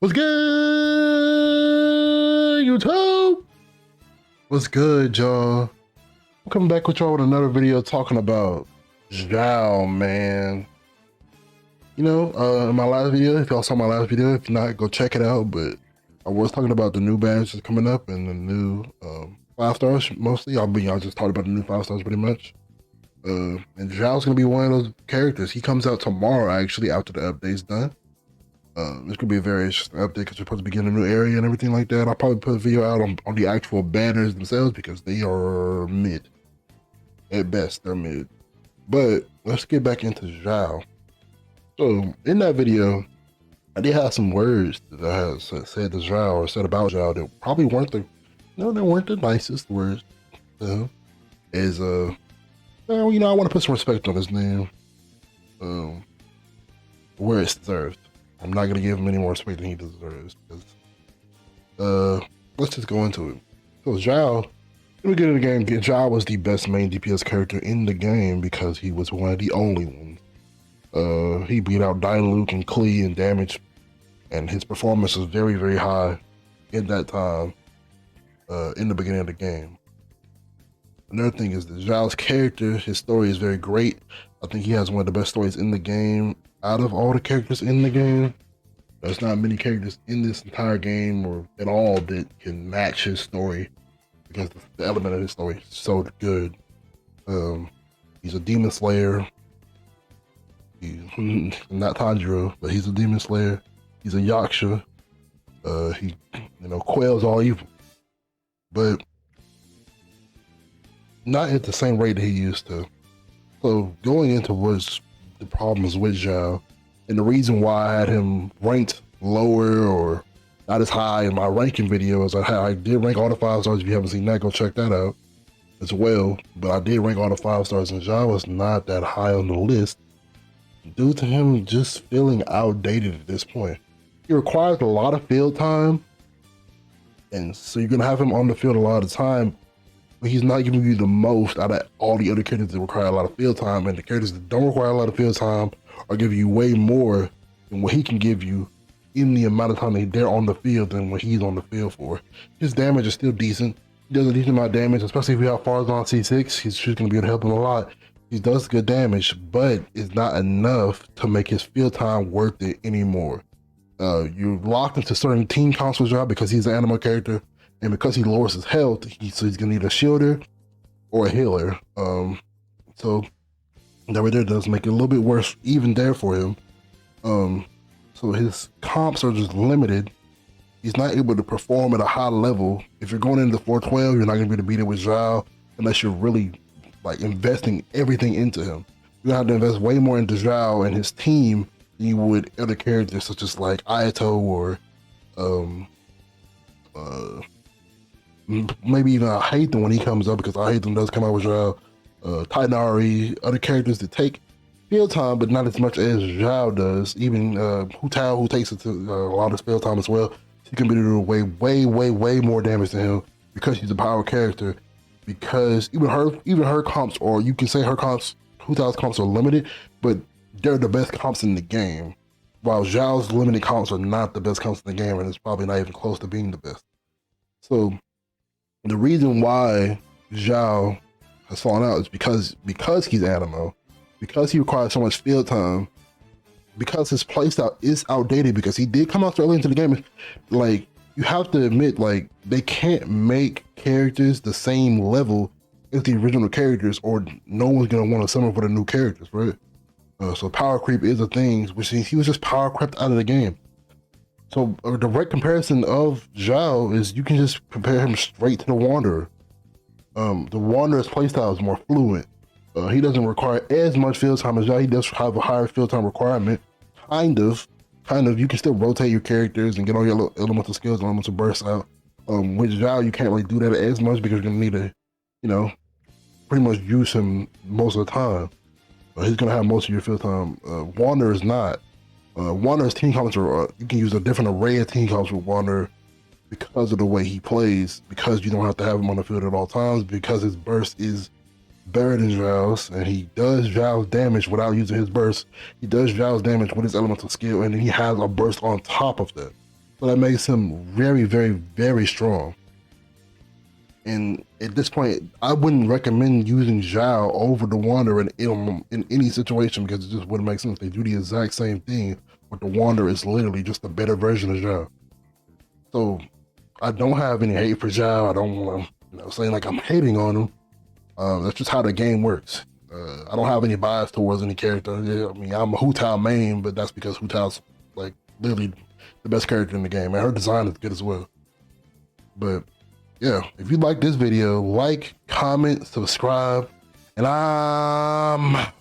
What's good, YouTube? What's good, y'all? I'm coming back with y'all with another video talking about Xiao, man. In my last video, if y'all saw my last video, if not, go check it out. But I was talking about the new badges that's coming up and the new 5 stars mostly. Y'all just talked about the new 5 stars pretty much. And Xiao's gonna be one of those characters. He comes out tomorrow, actually, after the update's done. This could be a very interesting update because we're supposed to begin a new area and everything like that. I'll probably put a video out on the actual banners themselves because they are mid. At best, they're mid. But let's get back into Xiao. So in that video, I did have some words that I had said to Xiao or said about Xiao that probably weren't they weren't the nicest words. Is well, I want to put some respect on his name. Where it's deserved. I'm not gonna give him any more respect than he deserves because let's just go into it. So Xiao, in the beginning of the game, Xiao was the best main DPS character in the game because he was one of the only ones. He beat out Diluc and Klee in damage, and his performance was very, very high in that time, in the beginning of the game. Another thing is that Xiao's character, his story is very great. I think he has one of the best stories in the game out of all the characters in the game. There's not many characters in this entire game or at all that can match his story because the element of his story is so good. He's a demon slayer. He's not Tanjiro, but he's a demon slayer. He's a Yaksha. He, quells all evil, but not at the same rate that he used to. So going into what's the problems with Xiao, and the reason why I had him ranked lower or not as high in my ranking videos, I did rank all the 5 stars. If you haven't seen that, go check that out as well. But I did rank all the 5 stars, and Xiao was not that high on the list due to him just feeling outdated at this point. He requires a lot of field time, and so you're gonna have him on the field a lot of time, but he's not giving you the most out of all the other characters that require a lot of field time, and the characters that don't require a lot of field time are giving you way more than what he can give you in the amount of time that they're on the field than what he's on the field for. His damage is still decent. He does a decent amount of damage, especially if you have Farzan on C6. He's just going to be able to help him a lot. He does good damage, but it's not enough to make his field time worth it anymore. You're locked into certain team comps with Xiao because he's an animal character, and because he lowers his health, so he's gonna need a shielder or a healer. So that right there does make it a little bit worse even there for him. So his comps are just limited. He's not able to perform at a high level. If you're going into 412, you're not gonna be able to beat it with Xiao unless you're really like investing everything into him. You're gonna have to invest way more into Xiao and his team than you would other characters such as like Ayato or maybe even I hate them when he comes up because I hate them does come out with Xiao, Titanari, other characters that take field time, but not as much as Xiao does. Even Hu Tao, who takes it to a lot of field time as well. He can be doing way more damage than him because he's a power character. Because even her comps, or you can say her comps, Hu Tao's comps are limited, but they're the best comps in the game. While Xiao's limited comps are not the best comps in the game, and it's probably not even close to being the best. So the reason why Xiao has fallen out is because he's Animo, because he requires so much field time, because his playstyle is outdated, because he did come out so early into the game. Like, you have to admit, like, they can't make characters the same level as the original characters, or no one's gonna want to summon for the new characters, right? So power creep is a thing, which means he was just power crept out of the game. So a direct comparison of Xiao is you can just compare him straight to the Wanderer. The Wanderer's playstyle is more fluent. He doesn't require as much field time as Xiao. He does have a higher field time requirement. Kind of. You can still rotate your characters and get all your little elemental skills and elemental bursts out. With Xiao, you can't really do that as much because you're gonna need to, pretty much use him most of the time. He's gonna have most of your field time. Wanderer is not. Wanderer's team comps are, you can use a different array of team comps with Wanderer because of the way he plays, because you don't have to have him on the field at all times, because his burst is better than Xiao's, and he does Xiao's damage without using his burst. He does Xiao's damage with his elemental skill, and then he has a burst on top of that. So that makes him very, very, very strong. And at this point, I wouldn't recommend using Xiao over the Wanderer in any situation because it just wouldn't make sense. They do the exact same thing, but the Wanderer is literally just a better version of Xiao. So I don't have any hate for Xiao. I don't want to, saying like I'm hating on him. That's just how the game works. I don't have any bias towards any character. Yeah, I mean, I'm a Hu Tao main, but that's because Hu Tao's like literally the best character in the game, and her design is good as well. But yeah, if you like this video, like, comment, subscribe, and I'm